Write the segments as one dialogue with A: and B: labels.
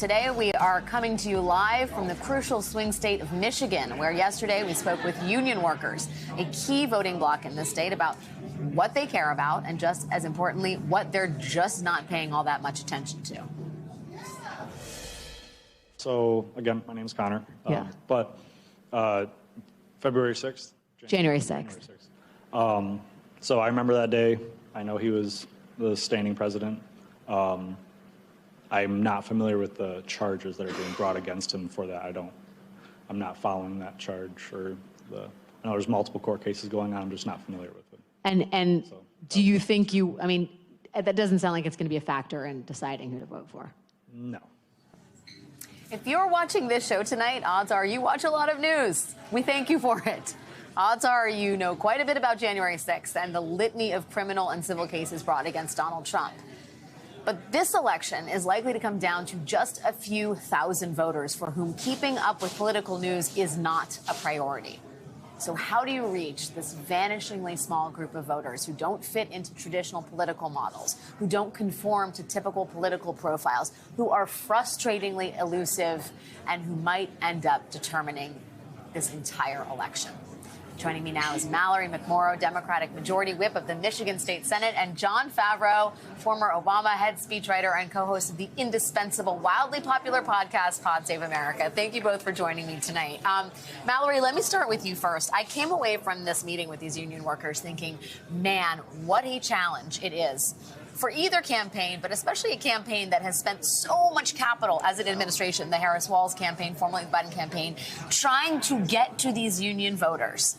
A: Today, we are coming to you live from the crucial swing state of Michigan, where yesterday we spoke with union workers, a key voting bloc in the state, about what they care about and, just as importantly, what they're just not paying all that much attention to.
B: So, again, my name's Connor. But February 6th?
A: January 6th.
B: So I remember that day. I know he was the standing president. I'm not familiar with the charges that are being brought against him for that. I'm not following that charge, or I know there's multiple court cases going on. I'm just not familiar with it.
A: And so, do you think I mean, that doesn't sound like it's going to be a factor in deciding who to vote for.
B: No.
A: If you're watching this show tonight, odds are you watch a lot of news. We thank you for it. Odds are you know quite a bit about January 6th and the litany of criminal and civil cases brought against Donald Trump. But this election is likely to come down to just a few thousand voters for whom keeping up with political news is not a priority. So how do you reach this vanishingly small group of voters who don't fit into traditional political models, who don't conform to typical political profiles, who are frustratingly elusive, and who might end up determining this entire election? Joining me now is Mallory McMorrow, Democratic Majority Whip of the Michigan State Senate, and Jon Favreau, former Obama head speechwriter and co-host of the indispensable, wildly popular podcast, Pod Save America. Thank you both for joining me tonight. Mallory, let me start with you first. I came away from this meeting with these union workers thinking, man, what a challenge it is for either campaign, but especially a campaign that has spent so much capital as an administration, the Harris-Walz campaign, formerly the Biden campaign, trying to get to these union voters.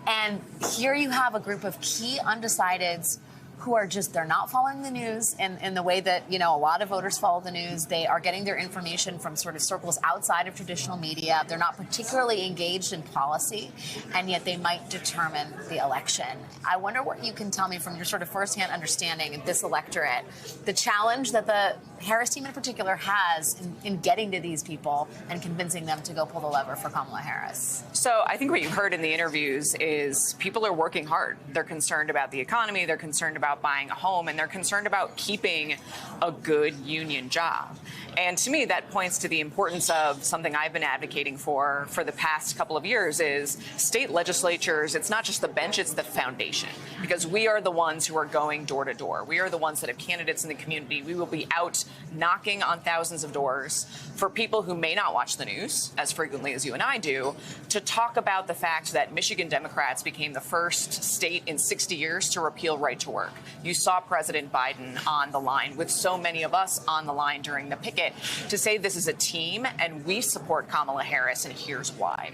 A: And here you have a group of key undecideds who are they're not following the news in the way that, a lot of voters follow the news. They are getting their information from sort of circles outside of traditional media. They're not particularly engaged in policy, and yet they might determine the election. I wonder what you can tell me from your sort of firsthand understanding of this electorate, the challenge that the Harris team in particular has in getting to these people and convincing them to go pull the lever for Kamala Harris.
C: So I think what you've heard in the interviews is people are working hard. They're concerned about the economy. They're concerned about buying a home, and they're concerned about keeping a good union job. And to me, that points to the importance of something I've been advocating for the past couple of years is state legislatures. It's not just the bench, it's the foundation, because we are the ones who are going door to door. We are the ones that have candidates in the community. We will be out knocking on thousands of doors for people who may not watch the news as frequently as you and I do, to talk about the fact that Michigan Democrats became the first state in 60 years to repeal right to work. You saw President Biden on the line with so many of us on the line during the picket to say this is a team and we support Kamala Harris, and here's why.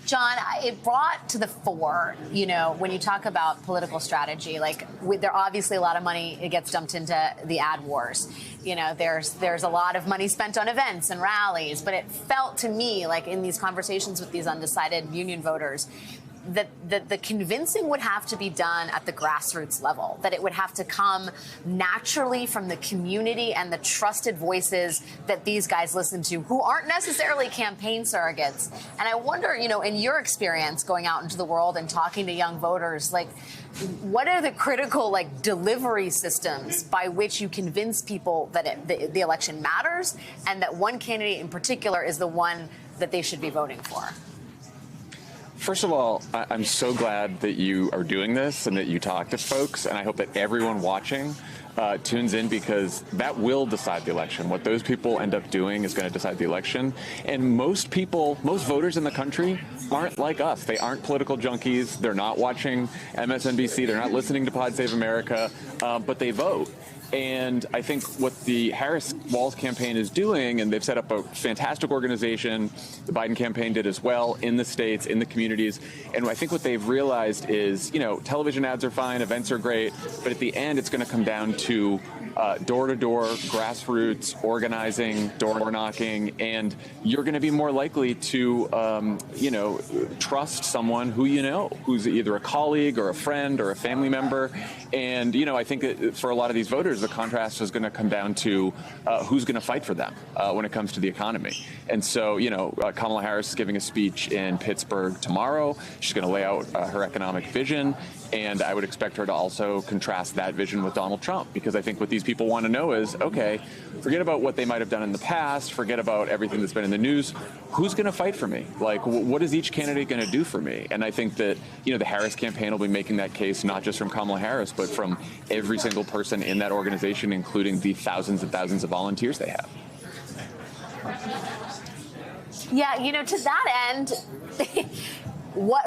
A: Jon, it brought to the fore, when you talk about political strategy, there obviously a lot of money it gets dumped into the ad wars. There's a lot of money spent on events and rallies, but it felt to me like in these conversations with these undecided union voters that the convincing would have to be done at the grassroots level, that it would have to come naturally from the community and the trusted voices that these guys listen to, who aren't necessarily campaign surrogates. And I wonder, in your experience going out into the world and talking to young voters, what are the critical delivery systems by which you convince people that the election matters and that one candidate in particular is the one that they should be voting for?
D: First of all, I'm so glad that you are doing this and that you talk to folks, and I hope that everyone watching tunes in, because that will decide the election. What those people end up doing is going to decide the election. And most voters in the country aren't like us. They aren't political junkies. They're not watching MSNBC. They're not listening to Pod Save America, but they vote. And I think what the Harris-Walz campaign is doing, and they've set up a fantastic organization, the Biden campaign did as well, in the states, in the communities. And I think what they've realized is, television ads are fine, events are great, but at the end, it's going to come down to door-to-door, grassroots, organizing, door knocking, and you're going to be more likely to, trust someone who who's either a colleague or a friend or a family member. And, I think for a lot of these voters, the contrast is going to come down to who's going to fight for them when it comes to the economy. And so, Kamala Harris is giving a speech in Pittsburgh tomorrow. She's going to lay out her economic vision. And I would expect her to also contrast that vision with Donald Trump, because I think what these people want to know is, okay, forget about what they might have done in the past, forget about everything that's been in the news. Who's going to fight for me? Like, what is each candidate going to do for me? And I think that, the Harris campaign will be making that case, not just from Kamala Harris, but from every single person in that organization, including the thousands and thousands of volunteers they have.
A: Yeah, to that end,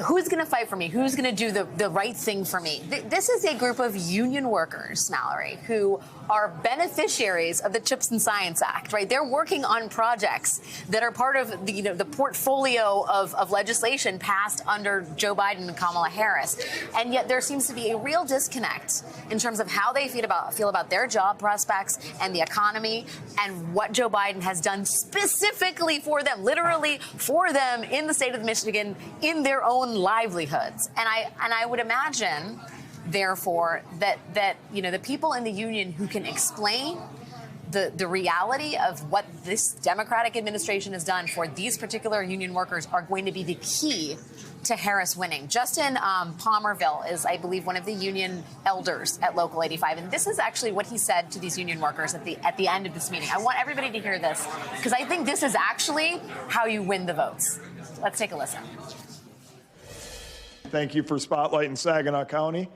A: who's going to fight for me? Who's going to do the right thing for me? This is a group of union workers, Mallory, who are beneficiaries of the CHIPS and Science Act, right? They're working on projects that are part of the portfolio of legislation passed under Joe Biden and Kamala Harris. And yet there seems to be a real disconnect in terms of how they feel about their job prospects and the economy and what Joe Biden has done specifically for them, literally for them in the state of Michigan, in their own livelihoods. And I would imagine, therefore, that the people in the union who can explain the reality of what this Democratic administration has done for these particular union workers are going to be the key to Harris winning. Justin Palmerville is, I believe, one of the union elders at Local 85, and this is actually what he said to these union workers at the end of this meeting. I want everybody to hear this, because I think this is actually how you win the votes. Let's take a listen.
E: Thank you for spotlighting Saginaw County.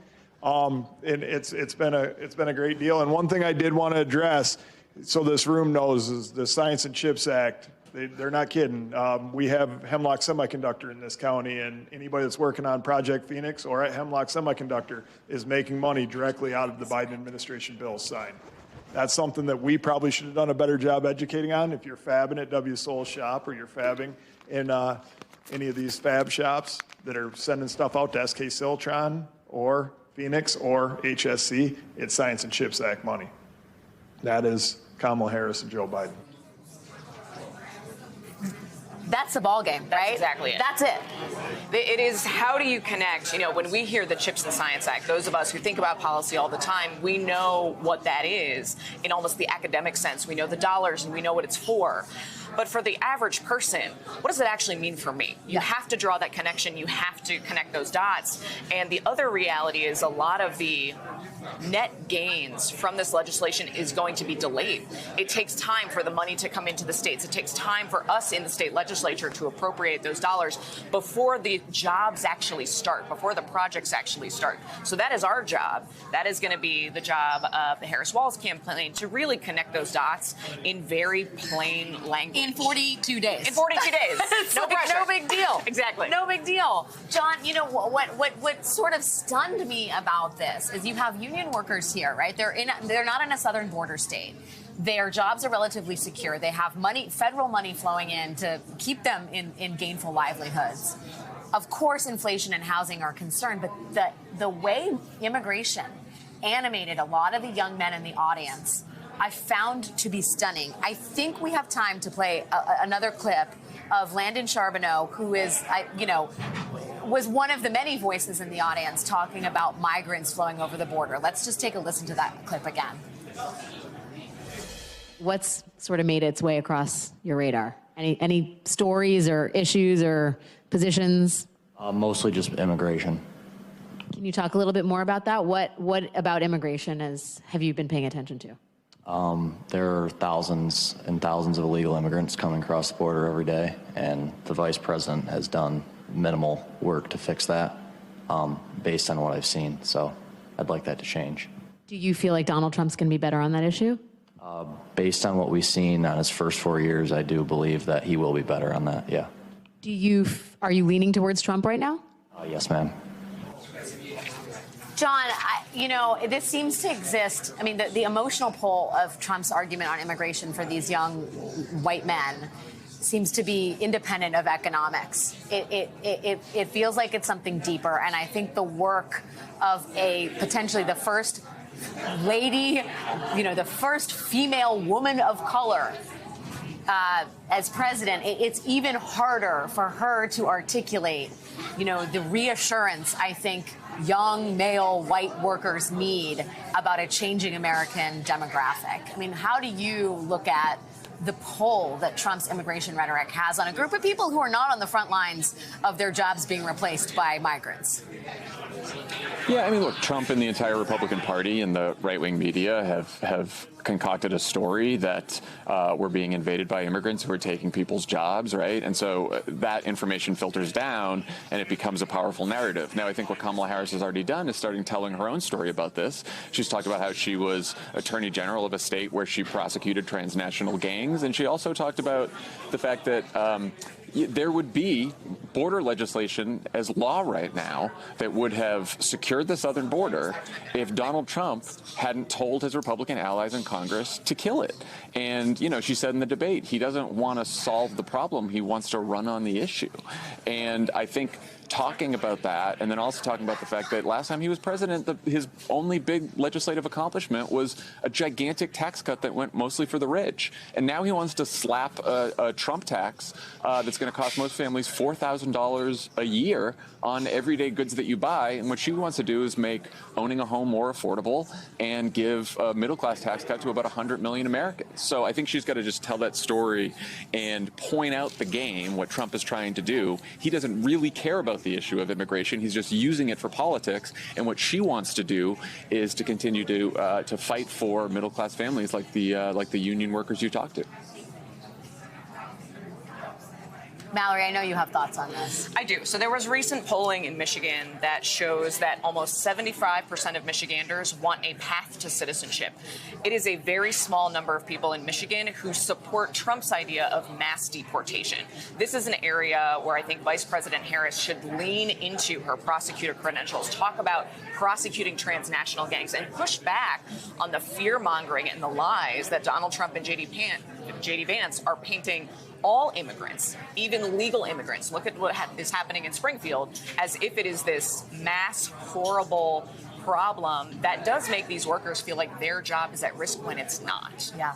E: And it's been a great deal. And one thing I did want to address, so this room knows, is the Science and Chips Act. They're not kidding. We have Hemlock Semiconductor in this county, and anybody that's working on Project Phoenix or at Hemlock Semiconductor is making money directly out of the Biden administration bills signed. That's something that we probably should have done a better job educating on. If you're fabbing at W. Soul Shop, or you're fabbing in any of these fab shops that are sending stuff out to SK Siltron or Phoenix or HSC, it's Science and Chips Act money. That is Kamala Harris and Joe Biden.
A: That's the ball game, right?
C: That's exactly it.
A: That's it.
C: It is, how do you connect? When we hear the CHIPS and Science Act, those of us who think about policy all the time, we know what that is in almost the academic sense. We know the dollars and we know what it's for. But for the average person, what does it actually mean for me? You have to draw that connection. You have to connect those dots. And the other reality is a lot of the net gains from this legislation is going to be delayed. It takes time for the money to come into the states. It takes time for us in the state legislature to appropriate those dollars before the jobs actually start, before the projects actually start. So that is our job. That is going to be the job of the Harris-Walz campaign, to really connect those dots in very plain language.
A: In 42 days.
C: In 42 days. No pressure.
A: No big deal.
C: Exactly.
A: No big deal. John, what sort of stunned me about this is you have union workers here, right? They're not in a southern border state. Their jobs are relatively secure. They have money, federal money flowing in to keep them in gainful livelihoods. Of course, inflation and housing are concerned, but the way immigration animated a lot of the young men in the audience, I found to be stunning. I think we have time to play another clip of Landon Charbonneau, who is, was one of the many voices in the audience talking about migrants flowing over the border. Let's just take a listen to that clip again.
F: What's sort of made its way across your radar? Any stories or issues or positions?
G: Mostly just immigration.
F: Can you talk a little bit more about that? What about immigration have you been paying attention to?
G: There are thousands and thousands of illegal immigrants coming across the border every day, and the vice president has done minimal work to fix that, based on what I've seen. So I'd like that to change.
F: Do you feel like Donald Trump's going to be better on that issue?
G: Based on what we've seen on his first 4 years, I do believe that he will be better on that, yeah.
F: Are you leaning towards Trump right now?
G: Yes, ma'am.
A: John, this seems to exist. I mean, the emotional pull of Trump's argument on immigration for these young white men seems to be independent of economics. It feels like it's something deeper, and I think the work of potentially the first lady, the first female woman of color as president, it's even harder for her to articulate, the reassurance I think young male white workers need about a changing American demographic. I mean, how do you look at the pull that Trump's immigration rhetoric has on a group of people who are not on the front lines of their jobs being replaced by migrants?
D: Yeah, I mean, look, Trump and the entire Republican Party and the right-wing media have concocted a story that we're being invaded by immigrants who are taking people's jobs, right? And so that information filters down and it becomes a powerful narrative. Now, I think what Kamala Harris has already done is starting telling her own story about this. She's talked about how she was attorney general of a state where she prosecuted transnational gangs. And she also talked about the fact that there would be border legislation as law right now that would have secured the southern border if Donald Trump hadn't told his Republican allies in Congress to kill it. And, you know, she said in the debate, he doesn't want to solve the problem. He wants to run on the issue. And I think talking about that, and then also talking about the fact that last time he was president, his only big legislative accomplishment was a gigantic tax cut that went mostly for the rich. And now he wants to slap a Trump tax that's going to cost most families $4,000 a year on everyday goods that you buy. And what she wants to do is make owning a home more affordable and give a middle-class tax cut to about 100 million Americans. So I think she's got to just tell that story and point out the game, what Trump is trying to do. He doesn't really care about the issue of immigration. He's just using it for politics. And what she wants to do is to continue to fight for middle-class families like the union workers you talked to.
A: Mallory, I know you have thoughts on this.
C: I do. So there was recent polling in Michigan that shows that almost 75% of Michiganders want a path to citizenship. It is a very small number of people in Michigan who support Trump's idea of mass deportation. This is an area where I think Vice President Harris should lean into her prosecutor credentials, talk about prosecuting transnational gangs, and push back on the fear-mongering and the lies that Donald Trump and J.D. Vance are painting all immigrants, even legal immigrants. Look at what is happening in Springfield, as if it is this mass, horrible problem that does make these workers feel like their job is at risk when it's not.
A: Yeah.